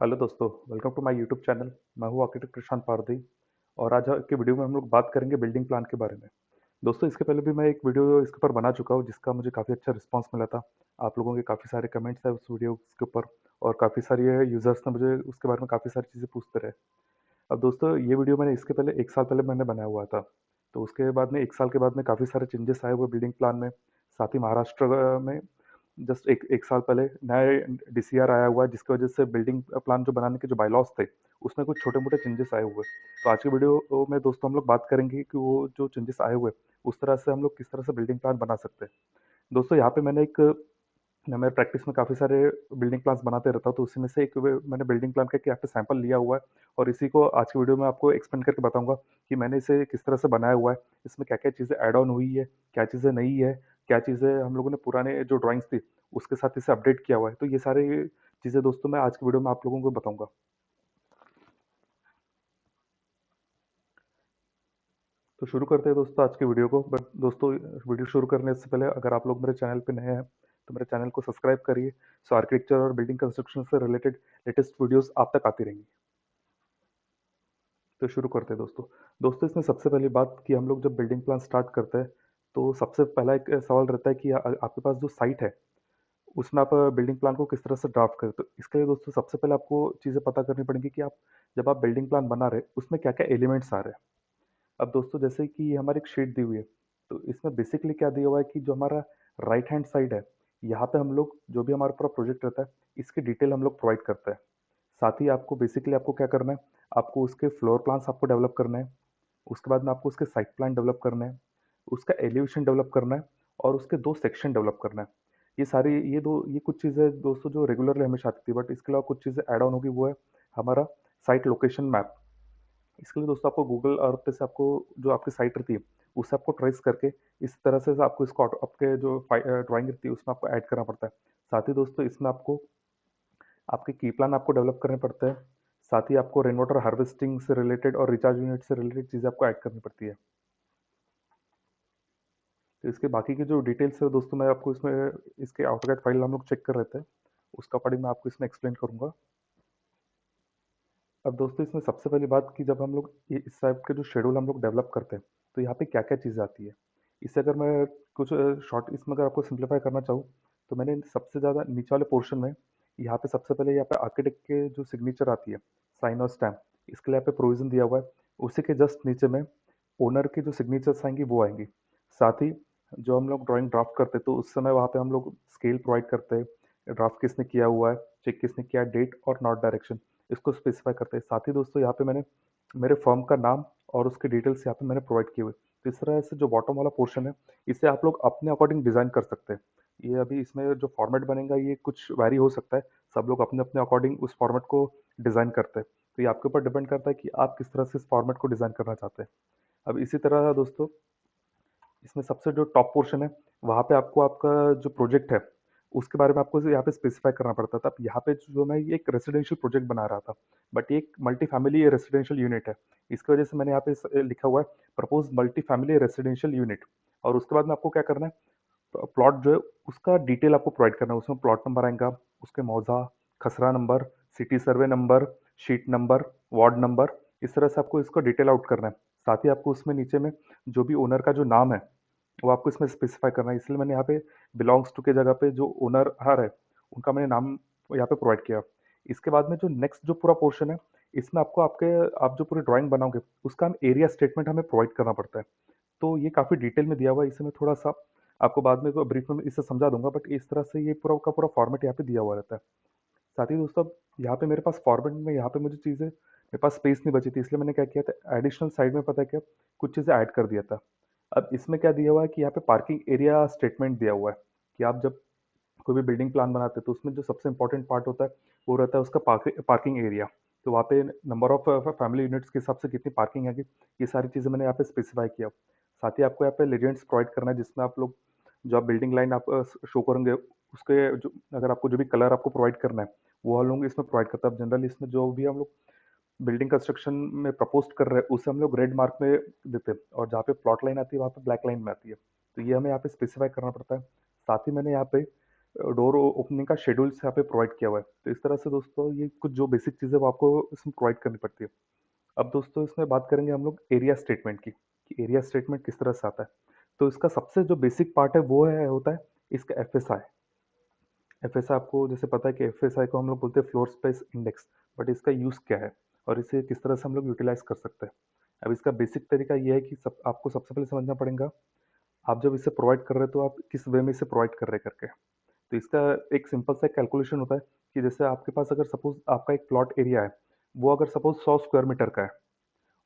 Hello दोस्तों, welcome to my YouTube channel. मैं हूँ आर्किटेक्ट प्रशांत पारधी और आज के वीडियो में हम लोग बात करेंगे बिल्डिंग प्लान के बारे में। दोस्तों, इसके पहले भी मैं एक वीडियो इसके ऊपर बना चुका हूँ जिसका मुझे काफ़ी अच्छा रिस्पांस मिला था। आप लोगों के काफ़ी सारे कमेंट्स हैं उस वीडियो के ऊपर और काफ़ी सारे यूज़र्स ने मुझे उसके बारे में काफ़ी सारी चीज़ें पूछते रहे। अब दोस्तों, ये वीडियो मैंने इसके पहले 1 साल पहले मैंने बनाया हुआ था। तो उसके बाद में 1 साल के बाद में काफ़ी सारे चेंजेस आए हुए बिल्डिंग प्लान में। साथ ही महाराष्ट्र में जस्ट एक 1 साल पहले नया डीसीआर आया हुआ है जिसकी वजह से बिल्डिंग प्लान जो बनाने के जो बायलॉज थे, उसमें कुछ छोटे-मोटे चेंजेस आए हुए हैं। तो आज की वीडियो में दोस्तों हम लोग बात करेंगे कि वो जो चेंजेस आए हुए हैं, उस तरह से हम लोग किस तरह से बिल्डिंग प्लान बना सकते हैं। दोस्तों, यहाँ पे मैं प्रैक्टिस में काफ़ी सारे बिल्डिंग प्लान्स बनाते रहता हूँ, तो उसी में से मैंने बिल्डिंग प्लान का एक यहाँ पे सैंपल लिया हुआ है और इसी को आज की वीडियो में आपको एक्सप्लेन करके बताऊंगा कि मैंने इसे किस तरह से बनाया हुआ है, इसमें क्या-क्या चीज़ें ऐड ऑन हुई है, क्या चीज़ें नई है, क्या चीज़ें हम लोगों ने पुराने जो ड्राइंग्स थी, उसके साथ इसे अपडेट किया हुआ है। तो ये सारी चीज़ें दोस्तों मैं आज की वीडियो में आप लोगों को बताऊंगा। तो शुरू करते हैं दोस्तों आज की वीडियो को। बट दोस्तों, वीडियो शुरू करने से पहले अगर आप लोग मेरे चैनल पे नए हैं, तो मेरे चैनल को सब्सक्राइब करिए, सो आर्किटेक्चर और बिल्डिंग कंस्ट्रक्शन से रिलेटेड लेटेस्ट वीडियोस आप तक आती रहेंगी। तो शुरू करते हैं दोस्तों। दोस्तों, इसमें सबसे पहली बात कि हम लोग जब बिल्डिंग प्लान स्टार्ट करते हैं, तो सबसे पहला एक सवाल रहता है कि आपके पास जो साइट है, उसमें आप बिल्डिंग प्लान को किस तरह से ड्राफ्ट करें। तो इसके लिए दोस्तों सबसे पहले आपको चीज़ें पता करनी पड़ेंगी कि आप जब आप बिल्डिंग प्लान बना रहे हैं, उसमें क्या-क्या एलिमेंट्स आ रहे हैं। अब दोस्तों, जैसे कि ये हमारी एक शीट दी हुई है, तो इसमें बेसिकली क्या दिया हुआ है कि जो हमारा राइट हैंड साइड है, यहाँ पे हम लोग जो भी हमारा पूरा प्रोजेक्ट रहता है, इसकी डिटेल हम लोग प्रोवाइड करते हैं। साथ ही आपको बेसिकली आपको क्या करना है, आपको उसके फ्लोर प्लान्स आपको डेवलप करने हैं, उसके बाद में आपको उसके साइट प्लान डेवलप करना है, उसका एलिवेशन डेवलप करना है और उसके 2 सेक्शन डेवलप करना है। ये कुछ चीज़ें दोस्तों जो रेगुलरली हमेशा आती थी, बट इसके अलावा कुछ चीज़ें ऐड ऑन होगी, वो है हमारा साइट लोकेशन मैप। इसके लिए दोस्तों आपको गूगल अर्थ पे से आपको जो आपकी साइट रहती है, उससे आपको ट्रेस करके इस तरह से आपको इसको आपके जो ड्राइंग रहती है उसमें आपको ऐड करना पड़ता है। साथ ही दोस्तों इसमें आपको आपके की प्लान आपको डेवलप करने पड़ते हैं। साथ ही आपको रेन वाटर हार्वेस्टिंग से रिलेटेड और रिचार्ज यूनिट से रिलेटेड चीज़ें आपको ऐड करनी पड़ती है। तो इसके बाकी की जो डिटेल्स है दोस्तों, मैं आपको इसमें इसके AutoCAD फाइल हम लोग चेक कर रहे थे, उसका अकॉर्डिंग मैं आपको इसमें एक्सप्लेन करूंगा। अब दोस्तों, इसमें सबसे पहली बात कि जब हम लोग इस टाइप के जो शेड्यूल हम लोग डेवलप करते हैं, तो यहाँ पे क्या क्या चीज़ें आती है। इससे अगर मैं कुछ शॉर्ट इसमें अगर आपको सिंप्लीफाई करना चाहूँ, तो मैंने सबसे ज़्यादा नीचे वाले पोर्शन में यहाँ पे सबसे पहले यहाँ पे आर्किटेक्ट के जो सिग्नेचर आती है, साइन और स्टैम्प, इसके लिए यहाँ पे प्रोविजन दिया हुआ है। उसी के जस्ट नीचे में ओनर की जो सिग्नेचर्स आएंगी वो आएंगी। साथ ही जो हम लोग ड्राइंग ड्राफ्ट करते हैं, तो उस समय वहाँ पे हम लोग स्केल प्रोवाइड करते हैं, ड्राफ्ट किसने किया हुआ है, चेक किसने किया है, डेट और नॉट डायरेक्शन, इसको स्पेसिफाई करते हैं। साथ ही दोस्तों यहाँ पे मैंने मेरे फर्म का नाम और उसके डिटेल्स यहाँ पे मैंने प्रोवाइड किए हुए। तो इस तरह से जो बॉटम वाला पोर्शन है, इसे आप लोग अपने अकॉर्डिंग डिज़ाइन कर सकते हैं। ये अभी इसमें जो फॉर्मेट बनेगा ये कुछ वैरी हो सकता है, सब लोग अपने अपने अकॉर्डिंग उस फॉर्मेट को डिज़ाइन करते हैं। तो ये आपके ऊपर डिपेंड करता है कि आप किस तरह से इस फॉर्मेट को डिज़ाइन करना चाहते हैं। अब इसी तरह दोस्तों, इसमें सबसे जो टॉप पोर्शन है, वहाँ पे आपको आपका जो प्रोजेक्ट है, उसके बारे में आपको यहाँ पे स्पेसिफाई करना पड़ता था। अब यहाँ पे जो मैं ये एक रेसिडेंशियल प्रोजेक्ट बना रहा था, बट ये एक मल्टी फैमिली रेसिडेंशियल यूनिट है। इसकी वजह से मैंने यहाँ पे लिखा हुआ है propose multi family residential unit. और उसके बाद में आपको क्या करना है, प्लॉट जो है उसका डिटेल आपको प्रोवाइड करना है। उसमें प्लॉट नंबर आएगा, उसके मौजा, खसरा number, city survey number, sheet number, ward number, इस तरह से आपको इसको डिटेल आउट करना है। साथ ही आपको उसमें नीचे में जो भी ओनर का जो नाम है, वो आपको इसमें स्पेसिफाई करना है। इसलिए मैंने यहाँ पे बिलोंग्स टू के जगह पे जो ओनर आ रहा है, उनका मैंने नाम यहाँ पे प्रोवाइड किया। इसके बाद में जो नेक्स्ट जो पूरा पोर्शन है, इसमें आपको आपके आप जो पूरी ड्राइंग बनाओगे, उसका हम एरिया स्टेटमेंट हमें प्रोवाइड करना पड़ता है। तो ये काफ़ी डिटेल में दिया हुआ है, इसे मैं थोड़ा-सा आपको बाद में ब्रीफ में इसे समझा दूँगा, बट इस तरह से ये पूरा का पूरा फॉर्मेट यहाँ पे दिया हुआ रहता है। साथ ही दोस्तों, अब यहाँ पे मेरे पास फॉर्मेट में यहाँ पे मुझे चीज़ें मेरे पास स्पेस नहीं बची थी, इसलिए मैंने क्या किया था, एडिशनल साइड में पता है क्या, कुछ चीज़ें ऐड कर दिया था। अब इसमें क्या दिया हुआ है कि यहाँ पे पार्किंग एरिया स्टेटमेंट दिया हुआ है कि आप जब कोई भी बिल्डिंग प्लान बनाते हैं, तो उसमें जो सबसे इंपॉर्टेंट पार्ट होता है, वो रहता है उसका पार्किंग एरिया। तो वहाँ पे नंबर ऑफ फैमिली यूनिट्स के हिसाब से कितनी पार्किंग आएगी, ये सारी चीज़ें मैंने यहाँ पे स्पेसिफाई किया। साथ ही आपको यहाँ पे लेजेंड्स प्रोवाइड करना है, जिसमें आप लोग जो आप बिल्डिंग लाइन आप शो करेंगे, उसके जो अगर आपको जो भी कलर आपको प्रोवाइड करना है, वो हम लोग इसमें प्रोवाइड करते हैं। अब जनरली इसमें जो भी हम लोग बिल्डिंग कंस्ट्रक्शन में प्रपोज कर रहे हैं, उसे हम लोग रेड मार्क में देते हैं, और जहाँ पे प्लॉट लाइन आती है वहाँ पे ब्लैक लाइन में आती है। तो ये हमें यहाँ पे स्पेसिफाई करना पड़ता है। साथ ही मैंने यहाँ पे डोर ओपनिंग का शेड्यूल्स यहाँ पे प्रोवाइड किया हुआ है। तो इस तरह से दोस्तों ये कुछ जो बेसिक चीज़ें वो आपको इसमें प्रोवाइड करनी पड़ती है। अब दोस्तों इसमें बात करेंगे हम लोग एरिया स्टेटमेंट की, कि एरिया स्टेटमेंट किस तरह से आता है। तो इसका सबसे जो बेसिक पार्ट है वो है होता है इसका एफएसआई। एफएसआई आपको जैसे पता है कि एफएसआई को हम लोग बोलते हैं फ्लोर स्पेस इंडेक्स, बट इसका यूज़ क्या है और इसे किस तरह से हम लोग यूटिलाइज़ कर सकते हैं। अब इसका बेसिक तरीका ये है कि आपको सबसे पहले समझना पड़ेगा, आप जब इसे प्रोवाइड कर रहे हो तो आप किस वे में इसे प्रोवाइड कर रहे हैं करके। तो इसका एक सिंपल सा कैलकुलेशन होता है कि जैसे आपके पास अगर सपोज़ आपका एक प्लॉट एरिया है, वो अगर सपोज़ 100 स्क्वायर मीटर का है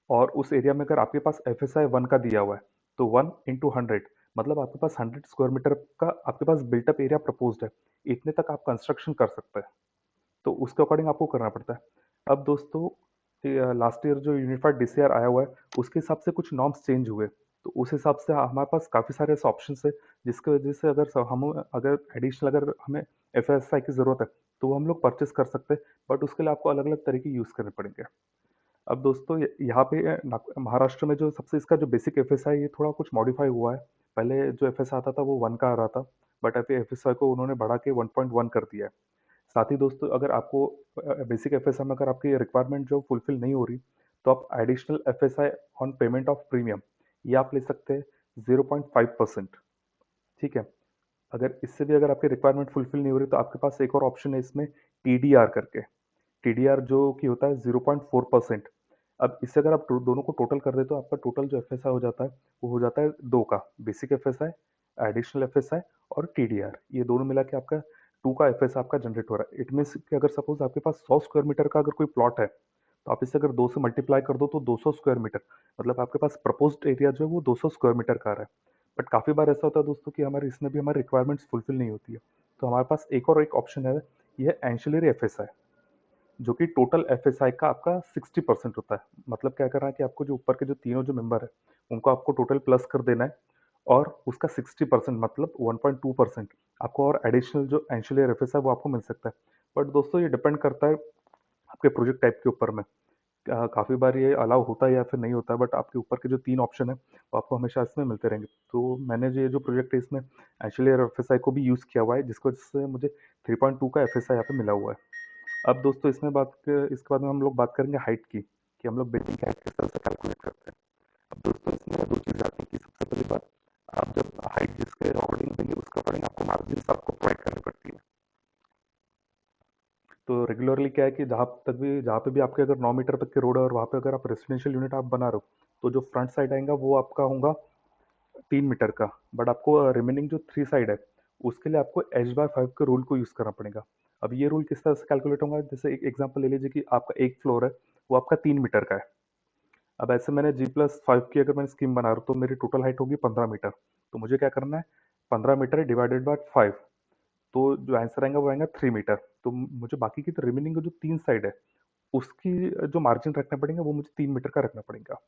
और उस एरिया में अगर आपके पास एफएसआई 1 का दिया हुआ है, तो 1 इंटू 100 मतलब आपके पास 100 स्क्वायर मीटर का आपके पास बिल्टअप एरिया प्रपोज्ड है। इतने तक आप कंस्ट्रक्शन कर सकते हैं। तो उसके अकॉर्डिंग आपको करना पड़ता है। अब दोस्तों लास्ट ईयर जो यूनिफाइड डीसीआर आया हुआ है, उसके हिसाब से कुछ नॉर्म्स चेंज हुए। तो उस हिसाब से हमारे पास काफ़ी सारे ऐसे ऑप्शंस है, जिसकी वजह से हम अगर एडिशनल अगर हमें एफएसआई की ज़रूरत है, तो वो हम लोग परचेस कर सकते हैं, बट उसके लिए आपको अलग-अलग तरीके यूज़ करने पड़ेंगे। अब दोस्तों यहाँ पे महाराष्ट्र में जो सबसे इसका जो बेसिक एफएसआई ये थोड़ा कुछ मॉडिफाई हुआ है। पहले जो एफएसआई आता था वो 1 का आ रहा था, बट अभी एफएसआई को उन्होंने बढ़ा के 1.1 कर दिया है। साथ ही दोस्तों अगर आपको बेसिक एफएसआई में अगर आपकी रिक्वायरमेंट जो फुलफिल नहीं हो रही, तो आप additional FSI on payment of premium ये आप ले सकते हैं 0.5%। ठीक है। अगर इससे भी अगर आपकी रिक्वायरमेंट फुलफिल नहीं हो रही, तो आपके पास एक और ऑप्शन है इसमें टीडीआर करके। टीडीआर जो कि होता है 0.4%। अब इससे अगर आप दोनों को टोटल कर दे तो आपका टोटल जो एफएसआई हो जाता है वो हो जाता है दो का, बेसिक एफएसआई, एडिशनल एफएसआई और टीडीआर, ये दोनों मिला के आपका 2 का एफएसआई आपका जनरेट हो रहा है। इट मीन्स कि अगर सपोज आपके पास 100 स्क्वायर मीटर का अगर कोई प्लॉट है, तो आप इसे अगर 2 से मल्टीप्लाई कर दो तो 200 स्क्वायर मीटर, मतलब आपके पास प्रपोज्ड एरिया जो है वो 200 स्क्वायर मीटर का आ रहा है। बट काफ़ी बार ऐसा होता है दोस्तों कि हमारे इसमें भी हमारी रिक्वायरमेंट्स फुलफिल नहीं होती है। तो हमारे पास एक ऑप्शन है, ये है एंशिलरी एफएसआई, जो कि टोटल एफएसआई का आपका 60% होता है। मतलब क्या करना है कि आपको जो ऊपर के जो तीनों जो मेंबर है, उनको आपको टोटल प्लस कर देना है और उसका 60% मतलब 1.2% आपको और एडिशनल जो एंशिलरी एफएसआई वो आपको मिल सकता है। बट दोस्तों ये डिपेंड करता है आपके प्रोजेक्ट टाइप के ऊपर में। काफ़ी बार ये अलाउ होता है या फिर नहीं होता है, बट आपके ऊपर के जो 3 ऑप्शन है, वो आपको हमेशा इसमें मिलते रहेंगे। तो मैंने जो ये जो प्रोजेक्ट है इसमें एक्चुअली एफएसआई को भी यूज़ किया हुआ है, जिसकी वजह से मुझे 3.2 का एफएसआई यहाँ पे मिला हुआ है। अब दोस्तों इसके बाद में हम लोग बात करेंगे हाइट की, कि हम लोग बिल्डिंग की हाइट किस तरह से कैलकुलेट करते हैं। अब दोस्तों इसमें 2 चीज़ आती है कि सबसे पहली बात, आप जब हाइट जिसके अकॉर्डिंग देंगे उसके अकॉर्डिंग आपको मार्जिन्स आपको प्रोवाइड करनी पड़ती है। तो रेगुलरली क्या है कि जहाँ पे भी आपके अगर 9 मीटर तक के रोड है और वहाँ पे अगर आप रेजिडेंशियल यूनिट आप बना रहे हो, तो जो फ्रंट साइड आएगा वो आपका होगा 3 मीटर का। बट आपको रिमेनिंग जो 3 साइड है, उसके लिए आपको h/5 के रूल को यूज़ करना पड़ेगा। अब ये रूल किस तरह से कैलकुलेट होगा, जैसे एक एग्जांपल ले लीजिए कि आपका एक फ्लोर है, वो आपका 3 मीटर का है। अब ऐसे मैंने G+5 की अगर मैंने स्कीम बना रहा हूँ, तो मेरी टोटल हाइट होगी 15 मीटर। तो मुझे क्या करना है, 15 मीटर डिवाइडेड बाय 5, तो जो आंसर आएगा वो आएगा 3 मीटर। तो मुझे बाकी की तो रिमेनिंग जो 3 साइड है, उसकी जो मार्जिन रखना पड़ेगा वो मुझे 3 मीटर का रखना पड़ेगा।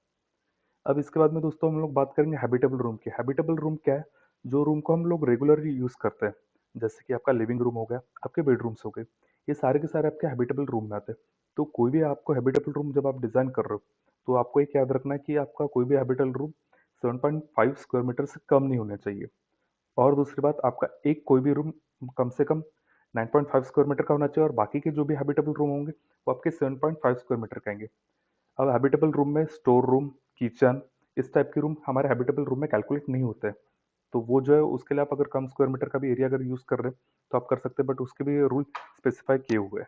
अब इसके बाद में दोस्तों हम लोग बात करेंगे हैबिटेबल रूम की। हैबिटेबल रूम क्या है, जो रूम को हम लोग रेगुलरली यूज़ करते हैं, जैसे कि आपका लिविंग रूम हो गया, आपके बेडरूम्स हो गए, ये सारे के सारे आपके हैबिटेबल रूम में आते हैं। तो कोई भी आपको हैबिटेबल रूम जब आप डिज़ाइन कर रहे हो, तो आपको एक याद रखना है कि आपका कोई भी हैबिटेबल रूम 7.5 स्क्वायर मीटर से कम नहीं होना चाहिए। और दूसरी बात, आपका एक कोई भी रूम कम से कम 9.5 स्क्वायर मीटर का होना चाहिए और बाकी के जो भी हैबिटेबल रूम होंगे, वो आपके 7.5 स्क्वायर मीटर के आएंगे। अब हैबिटेबल रूम में स्टोर रूम, किचन, इस टाइप के रूम हमारे हैबिटेबल रूम में कैलकुलेट नहीं होते हैं। तो वो जो है उसके लिए आप अगर कम स्क्वायर मीटर का भी एरिया अगर यूज़ कर रहे हैं, तो आप कर सकते हैं, बट उसके भी रूल स्पेसिफाई किए हुए हैं।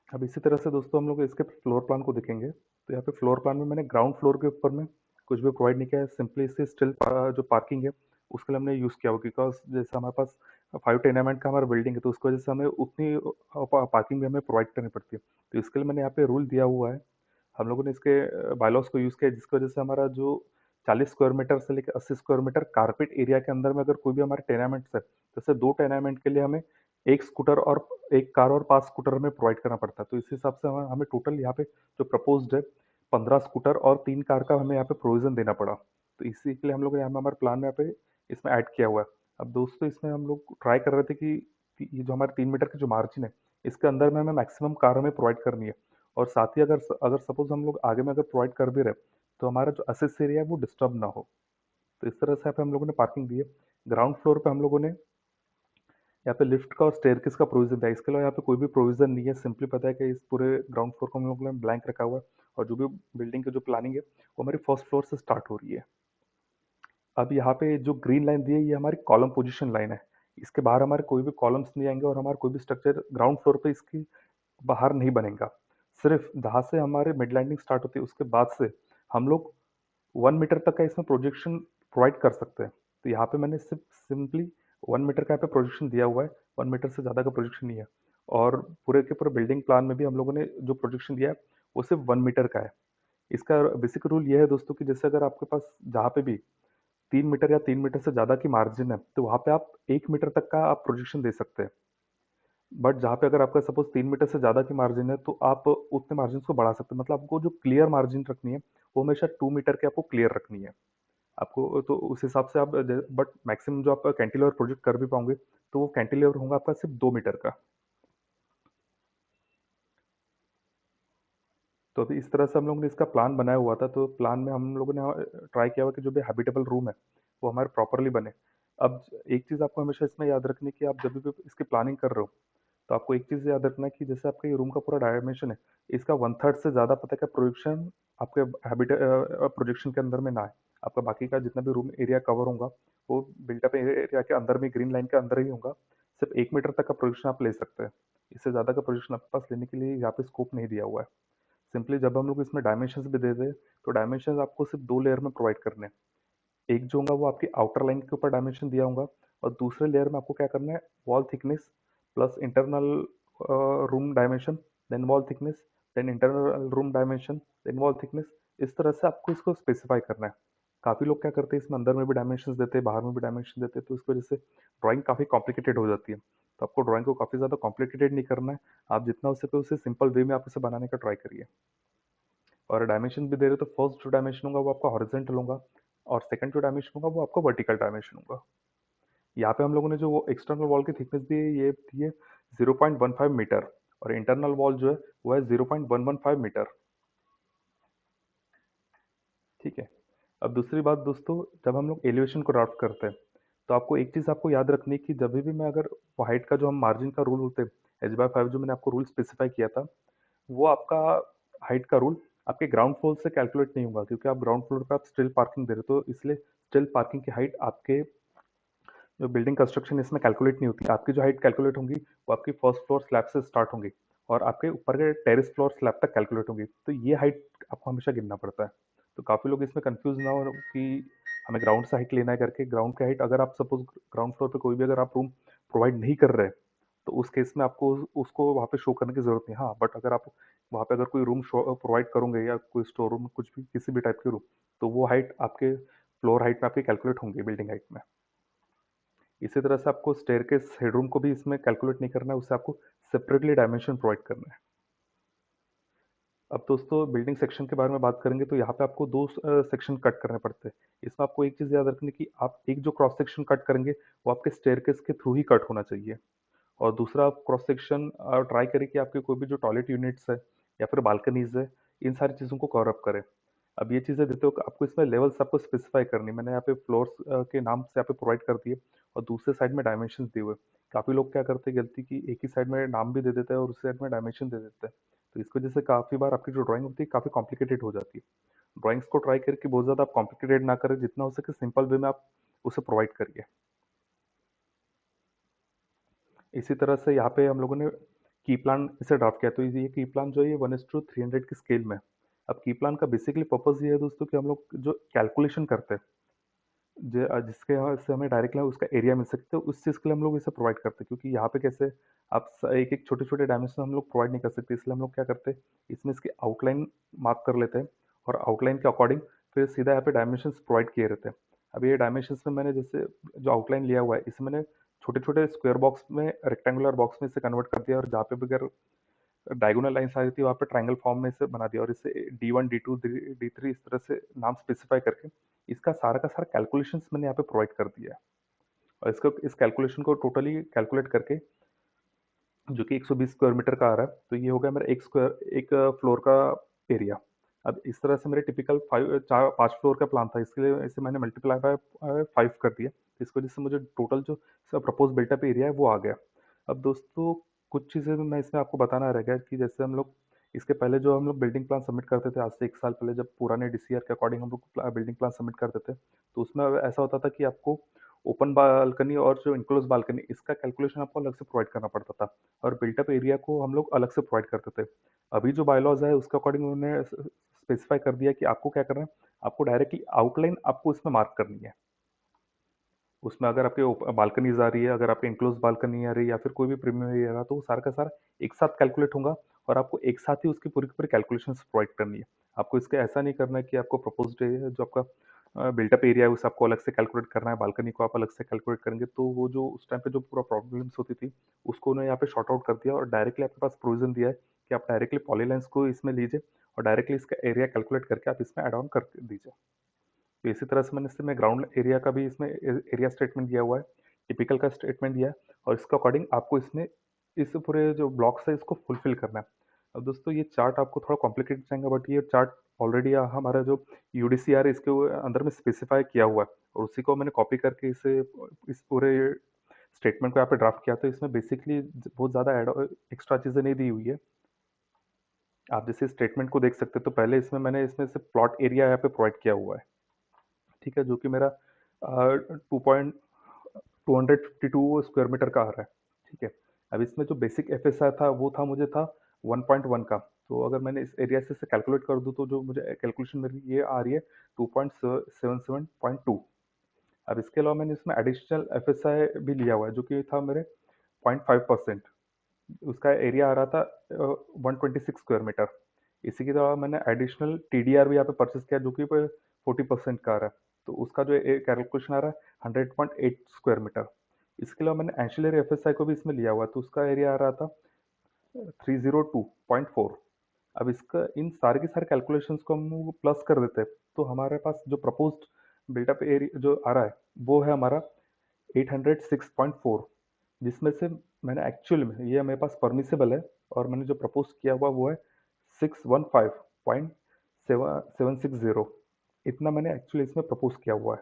अब इसी तरह से दोस्तों हम लोग इसके फ्लोर प्लान को देखेंगे। तो यहाँ पे फ्लोर प्लान में मैंने ग्राउंड फ्लोर के ऊपर में कुछ भी प्रोवाइड नहीं किया है, सिंपली इससे स्टिल जो पार्किंग है उसके लिए हमने यूज़ किया हुआ, बिकॉज जैसे हमारे पास 5 टेनामेंट का हमारा बिल्डिंग है, तो उसकी वजह से हमें उतनी पार्किंग भी हमें प्रोवाइड करनी पड़ती है। तो इसके लिए मैंने यहाँ पे रूल दिया हुआ है, हम लोगों ने इसके बायलॉज को यूज़ किया है, जिसकी वजह से हमारा जो 40 स्क्वायर मीटर से लेकर 80 स्क्वायर मीटर कारपेट एरिया के अंदर में अगर कोई भी हमारे टेनामेंट्स है, जैसे 2 टेनामेंट के लिए हमें 1 स्कूटर और 1 कार और 5 स्कूटर हमें प्रोवाइड करना पड़ता है। तो इस हिसाब से हमें टोटल यहाँ पे जो प्रपोज्ड है 15 स्कूटर और 3 कार का हमें यहाँ पे प्रोविज़न देना पड़ा। तो इसी के लिए हम लोग यहाँ पे हमारे प्लान में यहाँ पे इसमें ऐड किया हुआ है। अब दोस्तों इसमें हम लोग ट्राई कर रहे थे कि ये जो हमारे 3 मीटर की जो मार्जिन है, इसके अंदर में हमें मैक्सिमम कार हमें प्रोवाइड करनी है। और साथ ही अगर अगर सपोज़ हम लोग आगे में अगर प्रोवाइड कर भी रहे, तो हमारा जो असेस एरिया है वो डिस्टर्ब ना हो। तो इस तरह से यहाँ पे हम लोगों ने पार्किंग दी है। ग्राउंड फ्लोर पे हम लोगों ने यहाँ पे लिफ्ट का और स्टेयरकेस का प्रोविजन था। इसके अलावा यहाँ पे कोई भी प्रोविजन नहीं है। सिंपली पता है कि इस पूरे ग्राउंड फ्लोर को हम लोगों ने ब्लैंक रखा हुआ है और जो भी बिल्डिंग की जो प्लानिंग है वो हमारी फर्स्ट फ्लोर से स्टार्ट हो रही है। अब यहाँ पे जो ग्रीन लाइन दी है ये हमारी कॉलम पोजीशन लाइन है। इसके बाहर हमारे कोई भी कॉलम्स नहीं आएंगे और हमारा कोई भी स्ट्रक्चर ग्राउंड फ्लोर पे इसकी बाहर नहीं बनेगा। सिर्फ जहाँ से हमारे मिड लैंडिंग स्टार्ट होती है उसके बाद से हम लोग 1 मीटर तक का इसमें प्रोजेक्शन प्रोवाइड कर सकते हैं। तो यहाँ पे मैंने सिर्फ सिंपली 1 मीटर का यहाँ पे प्रोजेक्शन दिया हुआ है। 1 मीटर से ज़्यादा का प्रोजेक्शन नहीं है। और पूरे के पूरे बिल्डिंग प्लान में भी हम लोगों ने जो प्रोजेक्शन दिया है वो सिर्फ 1 मीटर का है। इसका बेसिक रूल ये है दोस्तों कि जैसे अगर आपके पास जहाँ पे भी 3 मीटर या 3 मीटर से ज़्यादा की मार्जिन है तो वहाँ पे आप 1 मीटर तक का आप प्रोजेक्शन दे सकते हैं। बट जहाँ पे अगर आपका सपोज 3 मीटर से ज़्यादा की मार्जिन है तो आप उतने मार्जिन को बढ़ा सकते हैं। मतलब आपको जो क्लियर मार्जिन रखनी है वो हमेशा 2 मीटर के आपको क्लियर रखनी है। आपको तो उस हिसाब से आप बट मैक्सिमम जो आप कैंटिलीवर प्रोजेक्ट कर भी पाओगे तो वो कैंटिलीवर होगा आपका सिर्फ 2 मीटर का। तो अभी इस तरह से हम लोगों ने इसका प्लान बनाया हुआ था। तो प्लान में हम लोगों ने ट्राई किया हुआ कि जो भी हैबिटेबल रूम है वो हमारे प्रॉपरली बने। अब एक चीज़ आपको हमेशा इसमें याद रखनी कि आप जब भी इसकी प्लानिंग कर रहे हो तो आपको एक चीज़ याद रखना है कि जैसे आपका ये रूम का पूरा डायमेंशन है इसका 1/3 से ज़्यादा पता है क्या प्रोजेक्शन आपके हैबिट प्रोजेक्शन के अंदर में ना है। आपका बाकी का जितना भी रूम एरिया कवर होगा वो बिल्टअप एरिया के अंदर में ग्रीन लाइन के अंदर ही होगा। सिर्फ 1 मीटर तक का प्रोजेक्शन आप ले सकते हैं। इससे ज़्यादा का प्रोजेक्शन आपके पास लेने के लिए यहाँ पे स्कोप नहीं दिया हुआ है। सिंपली जब हम लोग इसमें डायमेंशंस भी दे दें तो डायमेंशंस आपको सिर्फ 2 लेयर में प्रोवाइड करने हैं। एक जो होगा वो आपकी आउटर लाइन के ऊपर डायमेंशन दिया होगा और दूसरे लेयर में आपको क्या करना है wall thickness plus internal room dimension then wall thickness then internal room dimension then wall thickness. इस तरह से आपको इसको स्पेसिफाई करना है। काफ़ी लोग क्या करते हैं इसमें अंदर में भी डायमेंशन देते हैं बाहर में भी डायमेंशन देते हैं तो इसकी वजह से ड्राइंग काफ़ी कॉम्प्लिकेटेड हो जाती है। तो आपको ड्राइंग को काफ़ी ज़्यादा कॉम्प्लिकेटेड नहीं करना है। आप जितना हो सके उसे सिंपल वे में आप उसे बनाने का ट्राई करिए। और डायमेंशन भी दे रहे हो तो फर्स्ट जो डायमेंशन होगा वो आपका हॉरिजॉन्टल होगा और सेकंड जो डायमेंशन होगा वो आपका वर्टिकल डायमेंशन होगा। यहाँ पे हम लोगों ने जो एक्सटर्नल वॉल की थिकनेस दी है ये दी है 0.15 मीटर और इंटरनल वॉल जो है वो है 0.115 मीटर। ठीक है। अब दूसरी बात दोस्तों जब हम लोग एलिवेशन को ड्राफ्ट करते हैं तो आपको एक चीज़ आपको याद रखनी है कि जब भी मैं अगर हाइट का जो हम मार्जिन का रूल होते हैं h/5 जो मैंने आपको रूल स्पेसिफाई किया था वो आपका हाइट का रूल आपके ग्राउंड फ्लोर से कैलकुलेट नहीं होगा क्योंकि आप ग्राउंड फ्लोर पे आप स्टिल पार्किंग दे रहे हो तो इसलिए स्टिल पार्किंग की हाइट आपके जो बिल्डिंग कंस्ट्रक्शन इसमें कैलकुलेट नहीं होती। आपकी जो हाइट कैलकुलेट होंगी वो आपकी फर्स्ट फ्लोर स्लैब से स्टार्ट होंगी और आपके ऊपर के टेरेस फ्लोर स्लैब तक कैलकुलेट होंगी। तो ये हाइट आपको हमेशा गिनना पड़ता है। तो काफ़ी लोग इसमें कंफ्यूज ना हो कि हमें ग्राउंड से हाइट लेना है करके। ग्राउंड की हाइट अगर आप सपोज ग्राउंड फ्लोर पे कोई भी अगर आप रूम प्रोवाइड नहीं कर रहे तो उस केस में आपको उसको वहाँ पे शो करने की जरूरत नहीं। हाँ बट अगर आप वहाँ पे अगर कोई रूम प्रोवाइड करोगे या कोई स्टोर रूम कुछ भी किसी भी टाइप के रूम तो वो हाइट आपके फ्लोर हाइट में आपकी कैलकुलेट होंगी बिल्डिंग हाइट में। इसी तरह से आपको स्टेयरकेस हेडरूम को भी इसमें कैलकुलेट नहीं करना है। उससे आपको सेपरेटली डायमेंशन प्रोवाइड करना है। अब दोस्तों बिल्डिंग सेक्शन के बारे में बात करेंगे तो यहाँ पे आपको दो सेक्शन कट करने पड़ते हैं। इसमें आपको एक चीज़ याद रखनी कि आप एक जो क्रॉस सेक्शन कट करेंगे वो आपके स्टेयरकेस के थ्रू ही कट होना चाहिए। और दूसरा आप क्रॉस सेक्शन ट्राई करें कि आपके कोई भी जो टॉयलेट यूनिट्स है या फिर बालकनीज है इन सारी चीज़ों को कवर अप करें। अब ये चीज़ें देते हो आपको इसमें लेवल्स आपको स्पेसिफाई करनी। मैंने यहाँ पे फ्लोर्स के नाम से यहाँ पे प्रोवाइड कर दिए और दूसरे साइड में डायमेंशन दिए हुए। काफ़ी लोग क्या करते हैं गलती की एक ही साइड में नाम भी दे देते हैं और उस साइड में डायमेंशन दे देते हैं। तो इसकी वजह से काफ़ी बार आपकी जो ड्राइंग होती है काफ़ी कॉम्प्लिकेटेड हो जाती है। ड्राइंग्स को ट्राई करके बहुत ज़्यादा आप कॉम्प्लिकेटेड ना करें। जितना हो सके सिंपल वे में आप उसे प्रोवाइड करिए। इसी तरह से यहाँ पे हम लोगों ने की प्लान इसे ड्राफ्ट किया। तो ये की प्लान जो है ये 1:300 की स्केल में है। अब की प्लान का बेसिकली पर्पस ये है दोस्तों कि हम लोग जो कैलकुलेशन करते हैं जिसके यहाँ से हमें डायरेक्टली उसका एरिया मिल सकता है उस चीज़ के लिए हम लोग इसे प्रोवाइड करते हैं। क्योंकि यहाँ पे कैसे आप एक एक छोटे छोटे डायमेंशन हम लोग प्रोवाइड नहीं कर सकते इसलिए हम लोग क्या करते हैं इसमें इसकी आउटलाइन मार्क कर लेते हैं और आउटलाइन के अकॉर्डिंग फिर सीधा यहाँ पे डायमेंशन प्रोवाइड किए रहते हैं। अब ये डायमेंशन में मैंने जैसे जो आउटलाइन लिया हुआ है इसे मैंने छोटे छोटे स्क्वायर बॉक्स में रेक्टेंगुलर बॉक्स में इसे कन्वर्ट कर दिया और जहाँ पे भी अगर डायगोनल लाइन्स आ रही थी वहाँ पे ट्रायंगल फॉर्म में इसे बना दिया और इसे D1 D2 D3 इस तरह से नाम स्पेसिफाई करके इसका सारा का सारा कैलकुलेशंस मैंने यहाँ पे प्रोवाइड कर दिया है। और इसको इस कैलकुलेशन को टोटली कैलकुलेट करके जो कि 120 स्क्वायर मीटर का आ रहा है तो ये हो गया मेरा एक फ्लोर का एरिया। अब इस तरह से मेरे टिपिकल 5 4 5 फ्लोर का प्लान था इसके लिए इसे मैंने मल्टीप्लाई बाय 5 कर दिया। इस वजह से मुझे टोटल जो प्रपोज बिल्टअप एरिया है वो आ गया। अब दोस्तों कुछ चीज़ें मैं इसमें आपको बताना रह गया कि जैसे हम लोग इसके पहले जो हम लोग बिल्डिंग प्लान सबमिट करते थे आज से 1 साल पहले, जब पुराने डीसीआर के अकॉर्डिंग हम लोग बिल्डिंग प्लान सबमिट करते थे, तो उसमें ऐसा होता था कि आपको ओपन बालकनी और जो इनक्लोज़ बालकनी इसका कैलकुलेशन आपको अलग से प्रोवाइड करना पड़ता था और बिल्टअप एरिया को हम लोग अलग से प्रोवाइड करते थे। अभी जो बायलॉज़ है उसके अकॉर्डिंग उन्होंने स्पेसिफाई कर दिया कि आपको क्या करना है, आपको डायरेक्टली आउटलाइन आपको इसमें मार्क करनी है। उसमें अगर आपके बालकनीज आ रही है, अगर आपकी इनक्लोज बालकनी आ रही है या फिर कोई भी प्रीमियम एरिया आ रहा है, तो वो सारा का सारा एक साथ कैलकुलेट होगा और आपको एक साथ ही उसकी पूरी की पूरी कैलकुलेशन प्रोवाइड करनी है। आपको इसका ऐसा नहीं करना है कि आपको प्रपोज्ड जो आपका बिल्टअप एरिया है उसे आपको अलग से कैलकुलेट करना है, बालकनी को आप अलग से कैलकुलेट करेंगे तो वो जो उस टाइम पे जो पूरा प्रॉब्लम्स होती थी उसको उन्होंने यहाँ पे शॉर्ट आउट कर दिया और डायरेक्टली आपके पास प्रोविजन दिया है कि आप डायरेक्टली पॉलीलाइंस को इसमें लीजिए और डायरेक्टली इसका एरिया कैलकुलेट करके आप इसमें एड ऑन कर दीजिए। तो इसी तरह से मैंने इसमें ग्राउंड एरिया का भी इसमें एरिया स्टेटमेंट दिया हुआ है, टिपिकल का स्टेटमेंट दिया है और इसके अकॉर्डिंग आपको इसमें इस पूरे जो ब्लॉक्स है इसको फुलफिल करना है। अब दोस्तों ये चार्ट आपको थोड़ा कॉम्प्लिकेटेड जाएगा बट ये चार्ट ऑलरेडी हमारा जो यूडीसीआर है इसके अंदर में स्पेसिफाई किया हुआ है और उसी को मैंने कॉपी करके इसे इस पूरे स्टेटमेंट को यहाँ पे ड्राफ्ट किया। तो इसमें बेसिकली बहुत ज़्यादा एड एक्स्ट्रा चीज़ें नहीं दी हुई है। आप जैसे स्टेटमेंट को देख सकते हो तो पहले इसमें मैंने इसमें से प्लॉट एरिया यहाँ पे प्रोवाइड किया हुआ है, ठीक है, जो कि मेरा 252 स्क्वायर मीटर का आ रहा है, ठीक है। अब इसमें जो बेसिक एफएसआई था वो था मुझे था 1.1 का, तो अगर मैंने इस एरिया से कैलकुलेट कर दूं तो जो मुझे कैलकुलेशन मेरी ये आ रही है 2.77.2। अब इसके अलावा मैंने इसमें एडिशनल एफएसआई भी लिया हुआ है जो कि था मेरे 0.5%। उसका एरिया आ रहा था 126 स्क्वायर मीटर। इसी के अलावा मैंने एडिशनल टीडीआर भी यहाँ पे परचेस किया जो कि 40% का आ रहा है, तो उसका जो कैलकुलेशन आ रहा है 100.8 स्क्वायर मीटर। इसके अलावा मैंने एंशिलरी एफएसआई को भी इसमें लिया हुआ है, तो उसका एरिया आ रहा था 302.4। अब इसका इन सारे के सारे कैलकुलेशंस को हम प्लस कर देते हैं तो हमारे पास जो प्रपोज्ड बिल्टअप एरिया जो आ रहा है वो है हमारा 806.4, जिसमें से मैंने एक्चुअल में ये मेरे पास परमिसेबल है और मैंने जो प्रपोज किया हुआ वो है 615.760। इतना मैंने एक्चुअली इसमें प्रपोज किया हुआ है।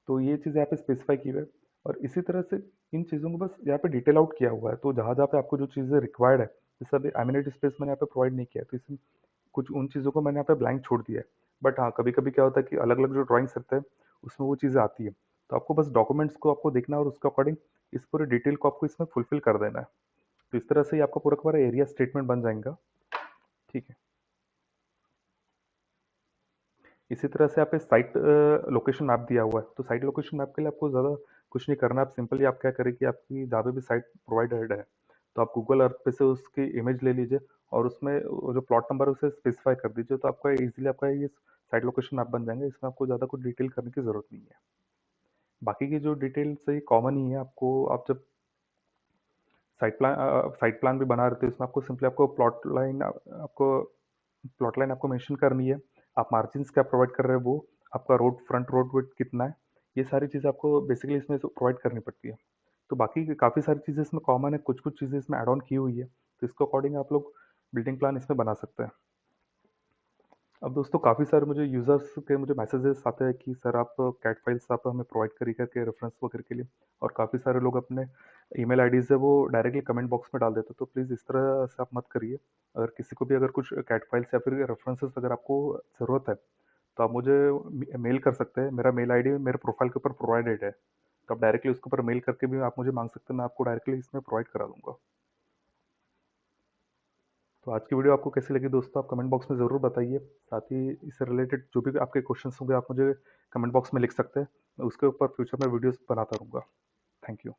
तो ये चीज़ यहाँ पे स्पेसिफाई की हुई है और इसी तरह से इन चीज़ों को बस यहाँ पे डिटेल आउट किया हुआ है। तो जहाँ जहाँ पे आपको जो चीज़ें रिक्वायर्ड है, जैसे अभी एमिनिटी स्पेस मैंने यहाँ पे प्रोवाइड नहीं किया है, तो इसमें कुछ उन चीज़ों को मैंने यहाँ पे ब्लैंक छोड़ दिया है। बट हाँ, कभी कभी क्या होता है कि अलग अलग जो ड्राइंग्स रहते हैं उसमें वो चीज़ें आती है, तो आपको बस डॉक्यूमेंट्स को आपको देखना है और उसके अकॉर्डिंग इस पूरे डिटेल को आपको इसमें फुलफिल कर देना है। तो इस तरह से ही आपका पूरा का पूरा एरिया स्टेटमेंट बन जाएगा, ठीक है। इसी तरह से यहाँ पे साइट लोकेशन मैप दिया हुआ है, तो साइट लोकेशन मैप के लिए आपको ज़्यादा कुछ नहीं करना है। आप सिंपली आप क्या करें कि आपकी जहाँ पे भी साइट प्रोवाइडेड है तो आप गूगल अर्थ पे से उसकी इमेज ले लीजिए और उसमें वो जो प्लॉट नंबर है उसे स्पेसिफाई कर दीजिए, तो आपका इजीली आपका ये साइट लोकेशन मैप बन जाएंगे। इसमें आपको ज़्यादा कुछ डिटेल करने की ज़रूरत नहीं है। बाकी की जो डिटेल्स है कॉमन ही है। आपको आप जब साइट प्लान भी बना रहे थे इसमें आपको सिंपली आपको प्लॉट लाइन आपको मेंशन करनी है, आप मार्जिन्स क्या प्रोवाइड कर रहे हैं, वो आपका रोड फ्रंट रोड विड्थ कितना है, ये सारी चीज़ें आपको बेसिकली इसमें प्रोवाइड करनी पड़ती है। तो बाकी काफ़ी सारी चीज़ें इसमें कॉमन है, कुछ कुछ चीज़ें इसमें ऐड ऑन की हुई है, तो इसके अकॉर्डिंग आप लोग बिल्डिंग प्लान इसमें बना सकते हैं। अब दोस्तों काफ़ी सारे मुझे यूज़र्स के मुझे मैसेजेस आते हैं कि सर आप कैट फाइल्स आप हमें प्रोवाइड करिए करके रेफरेंस वगैरह के लिए, और काफ़ी सारे लोग अपने ईमेल आईडीज़ है वो डायरेक्टली कमेंट बॉक्स में डाल देते हैं, तो प्लीज़ इस तरह से आप मत करिए। अगर किसी को भी अगर कुछ कैट फाइल्स या फिर रेफरेंसेस अगर आपको ज़रूरत है तो आप मुझे मेल कर सकते हैं। मेरा मेल आईडी मेरे प्रोफाइल के ऊपर प्रोवाइडेड है, तो आप डायरेक्टली उसके ऊपर मेल करके भी आप मुझे मांग सकते हैं, मैं आपको डायरेक्टली इसमें प्रोवाइड करा दूंगा। तो आज की वीडियो आपको कैसी लगी दोस्तों, आप कमेंट बॉक्स में ज़रूर बताइए। साथ ही इससे रिलेटेड जो भी आपके क्वेश्चंस होंगे आप मुझे कमेंट बॉक्स में लिख सकते हैं, मैं उसके ऊपर फ्यूचर में वीडियोस बनाता रहूँगा। Thank you.